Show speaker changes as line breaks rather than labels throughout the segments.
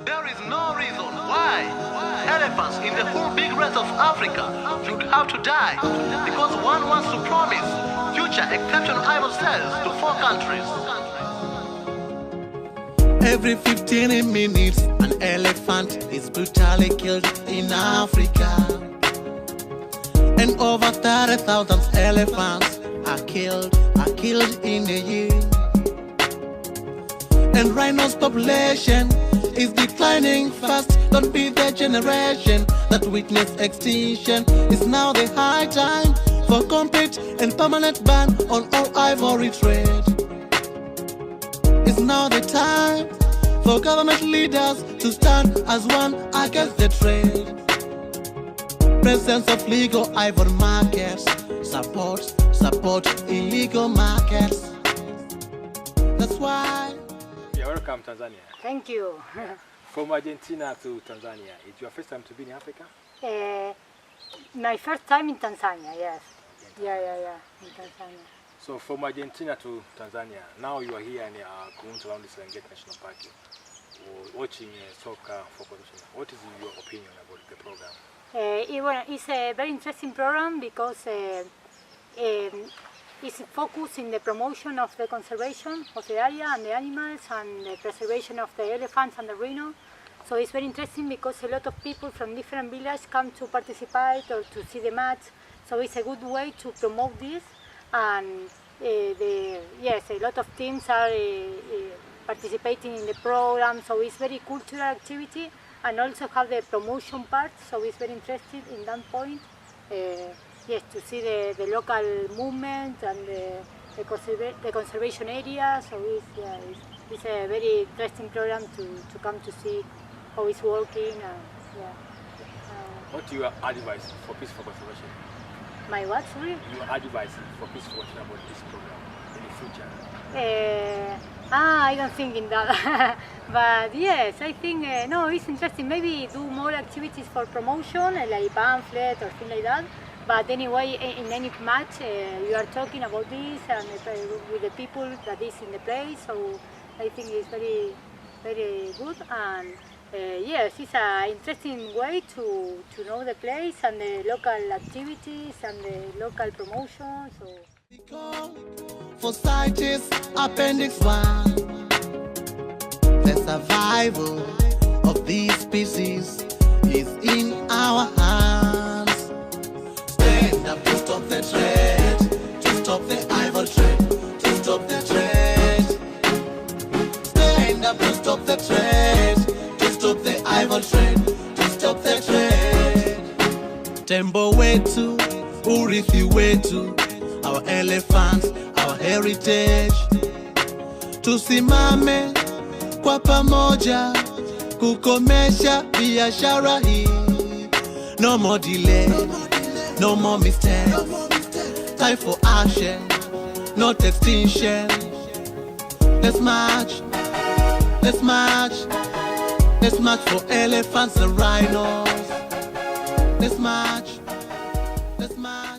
There is no reason why elephants in the whole big rest of Africa should have to die because one wants to promise future exceptional ivory cells to 4 countries.
Every 15 minutes, an elephant is brutally killed in Africa. And over 30,000 elephants are killed in a year. And rhinos' population is declining fast. Don't be the generation that witnessed extinction. It's now the high time for complete and permanent ban on all ivory trade. It's now the time for government leaders to stand as one against the trade. Presence of legal ivory markets, support illegal markets. That's why.
Yeah, welcome Tanzania.
Thank you.
From Argentina to Tanzania, it's your first time to be in Africa?
My first time in Tanzania, yes. Yeah, in Tanzania.
So from Argentina to Tanzania, now you are here in Kuruntu around the Serengeti National Park, watching soccer for competition. What is your opinion about the program?
It's a very interesting program because it's focused in the promotion of the conservation of the area and the animals and the preservation of the elephants and the rhino. So it's very interesting because a lot of people from different villages come to participate or to see the match. So it's a good way to promote this. And a lot of teams are participating in the program. So it's very cultural activity and also have the promotion part. So it's very interesting in that point. Yes, to see the local movement and the conservation area. So it's a very interesting program to come to see how it's working.
What your advice for peaceful conservation?
My what, sorry?
Your advice for peaceful conservation about this program in the future?
I don't think in that. But yes, I think, no, it's interesting. Maybe do more activities for promotion, like pamphlet or things like that. But anyway, in any match, you are talking about this and with the people that is in the place. So I think it's very, very good. And yes, it's an interesting way to know the place and the local activities and the local promotion. So.
For CITES Appendix 1, the survival of these species is in our hands. Stand up to stop the trade, to stop the ivory trade, to stop the trade. Stand up to stop the trade, to stop the ivory trade, to stop the trade. Tembo wetu, urithi wetu, our elephants, our heritage. Tusimame kwa pamoja kukomesha biashara hii. No more delay, no more mistakes. Time for action, not extinction. Let's march, let's march, let's march for elephants and rhinos. Let's march.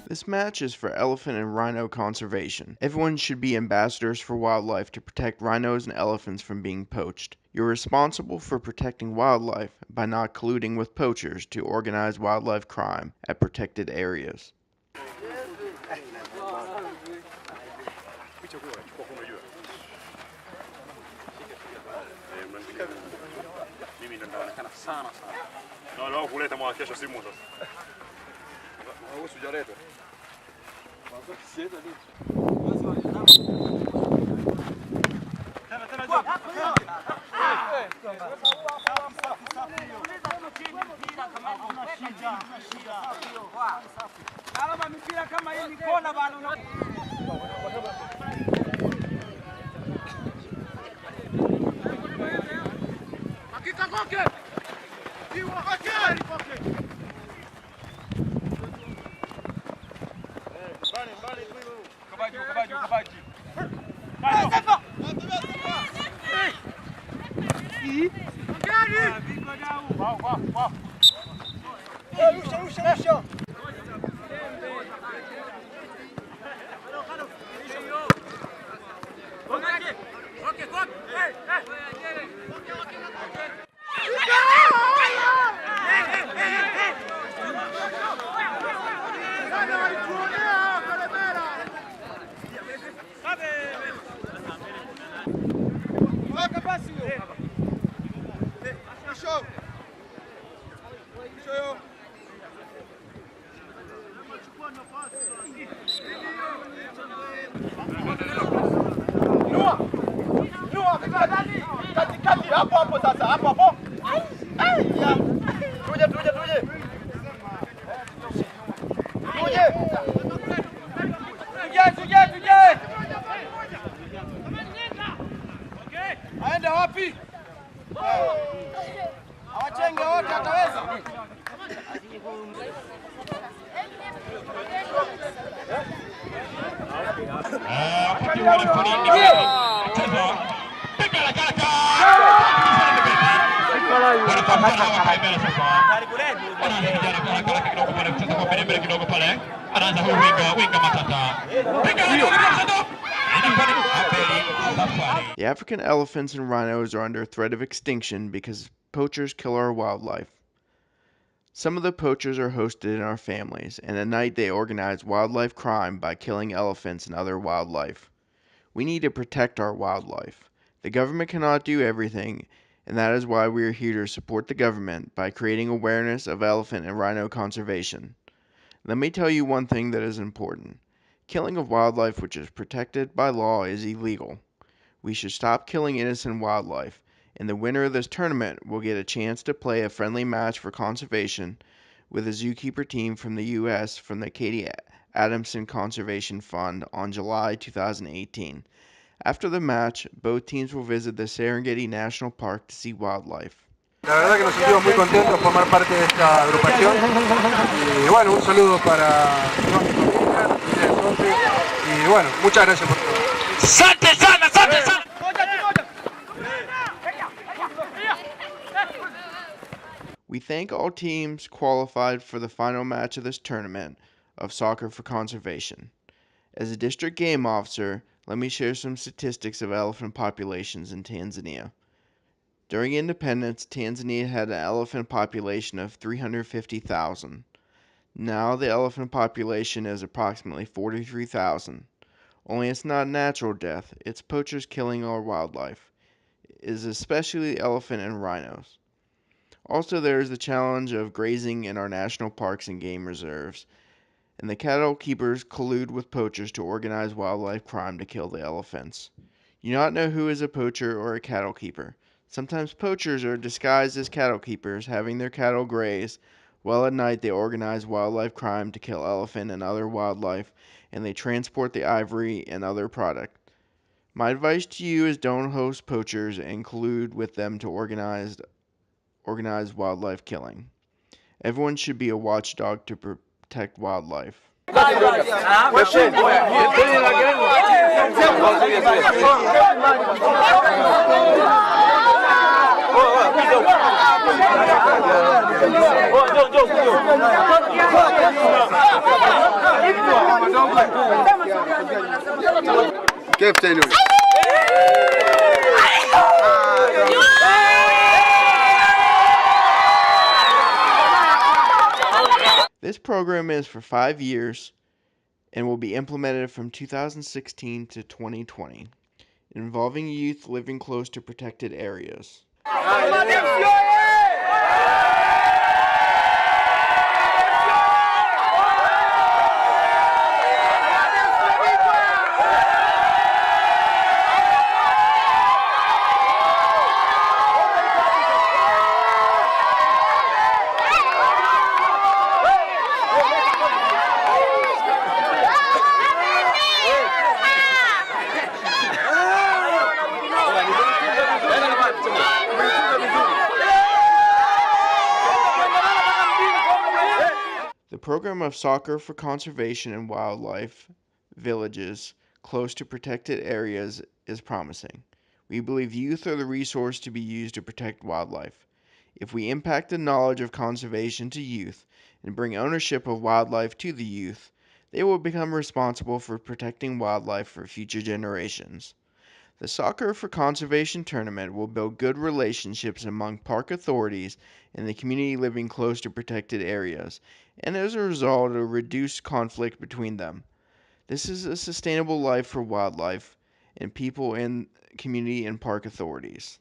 This match is for elephant and rhino conservation. Everyone should be ambassadors for wildlife to protect rhinos and elephants from being poached. You're responsible for protecting wildlife by not colluding with poachers to organize wildlife crime at protected areas.
Hapo hapo sasa, hapo hapo. Tuje. Aende wapi? Awachenge wote ataweza.
The African elephants and rhinos are under threat of extinction because poachers kill our wildlife. Some of the poachers are hosted in our families, and at night they organize wildlife crime by killing elephants and other wildlife. We need to protect our wildlife. The government cannot do everything, and that is why we are here to support the government by creating awareness of elephant and rhino conservation. Let me tell you one thing that is important. Killing of wildlife which is protected by law is illegal. We should stop killing innocent wildlife, and the winner of this tournament will get a chance to play a friendly match for conservation with a zookeeper team from the U.S. from the Katie Adamson Conservation Fund on July 2018. After the match, both teams will visit the Serengeti National Park to see wildlife.
La verdad que nos sentimos muy contentos de formar parte de esta agrupación y bueno, un saludo para toda mi familia y bueno, muchas gracias por todo.
Sante sana.
We thank all teams qualified for the final match of this tournament of Soccer for Conservation. As a district game officer, let me share some statistics of elephant populations in Tanzania. During independence, Tanzania had an elephant population of 350,000. Now the elephant population is approximately 43,000. Only it's not natural death, it's poachers killing our wildlife. It is especially elephant and rhinos. Also, there is the challenge of grazing in our national parks and game reserves, and the cattle keepers collude with poachers to organize wildlife crime to kill the elephants. You do not know who is a poacher or a cattle keeper. Sometimes poachers are disguised as cattle keepers, having their cattle graze, while at night they organize wildlife crime to kill elephant and other wildlife, and they transport the ivory and other product. My advice to you is don't host poachers and collude with them to organize wildlife killing. Everyone should be a watchdog to protect wildlife. This program is for 5 years and will be implemented from 2016 to 2020, involving youth living close to protected areas. The program of Soccer for Conservation and Wildlife villages close to protected areas is promising. We believe youth are the resource to be used to protect wildlife. If we impact the knowledge of conservation to youth and bring ownership of wildlife to the youth, they will become responsible for protecting wildlife for future generations. The Soccer for Conservation tournament will build good relationships among park authorities and the community living close to protected areas, and as a result, it'll reduce conflict between them. This is a sustainable life for wildlife, and people in community and park authorities.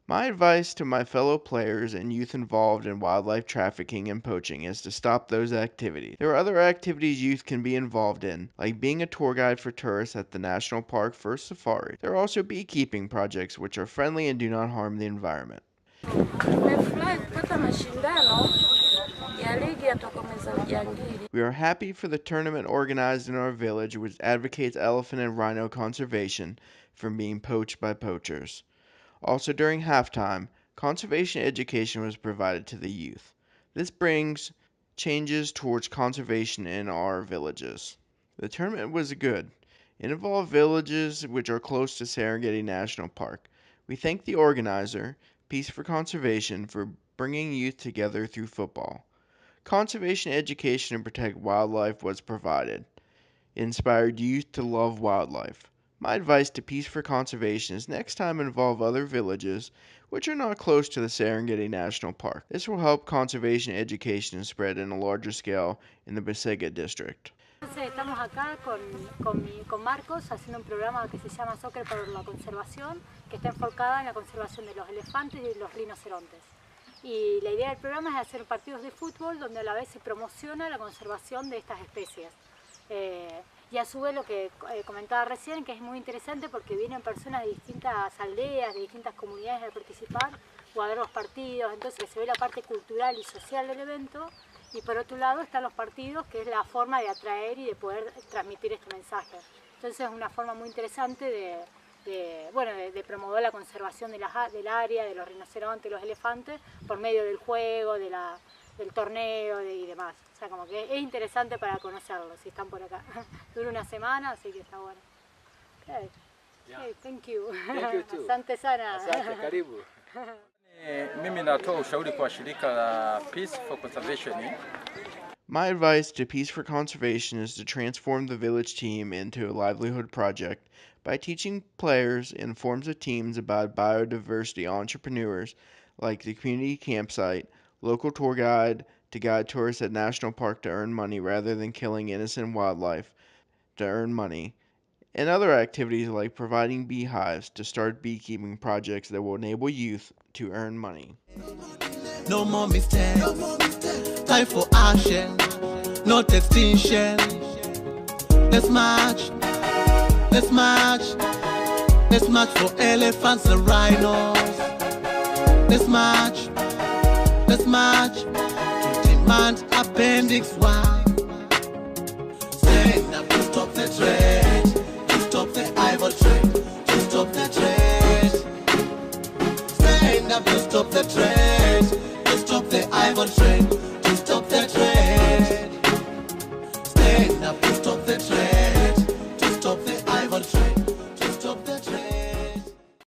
My advice to my fellow players and youth involved in wildlife trafficking and poaching is to stop those activities. There are other activities youth can be involved in, like being a tour guide for tourists at the national park for a safari. There are also beekeeping projects which are friendly and do not harm the environment. We are happy for the tournament organized in our village which advocates elephant and rhino conservation from being poached by poachers. Also during halftime, conservation education was provided to the youth. This brings changes towards conservation in our villages. The tournament was good. It involved villages which are close to Serengeti National Park. We thank the organizer, Peace for Conservation, for bringing youth together through football. Conservation education to protect wildlife was provided. It inspired youth to love wildlife. My advice to Peace for Conservation is next time involve other villages which are not close to the Serengeti National Park. This will help conservation education spread in a larger scale in the Busega district.
Estamos acá con Marcos haciendo un programa que se llama Soccer para la Conservación, que está enfocada en la conservación de los elefantes y de los rinocerontes. Y la idea del programa es hacer partidos de fútbol donde a la vez se promociona la conservación de estas especies. Y a su vez lo que comentaba recién, que es muy interesante porque vienen personas de distintas aldeas, de distintas comunidades a participar o a ver los partidos, entonces se ve la parte cultural y social del evento, y por otro lado están los partidos, que es la forma de atraer y de poder transmitir este mensaje. Entonces es una forma muy interesante de promover la conservación del área, de los rinocerontes, los elefantes, por medio del juego, del torneo y demás. O sea, como que es interesante para conocerlos si están por acá. Dura una semana, así que está bueno. Okay. Okay, thank you.
Thank you too.
Asante sana.
Asante, karibu.
Mimi natoa ushauri kwa shirika la Peace for Conservation.
My advice to Peace for Conservation is to transform the village team into a livelihood project by teaching players and forms of teams about biodiversity entrepreneurs like the community campsite, local tour guide to guide tourists at National Park to earn money rather than killing innocent wildlife to earn money, and other activities like providing beehives to start beekeeping projects that will enable youth to earn money.
No more mistakes. Time for action, not extinction. Let's march. Let's march. Let's march for elephants and rhinos. Let's march. Let's march to demand Appendix 1. Stand up to stop the trade, to stop the ivory trade, to stop the trade. Stand up to stop the trade, to stop the ivory trade.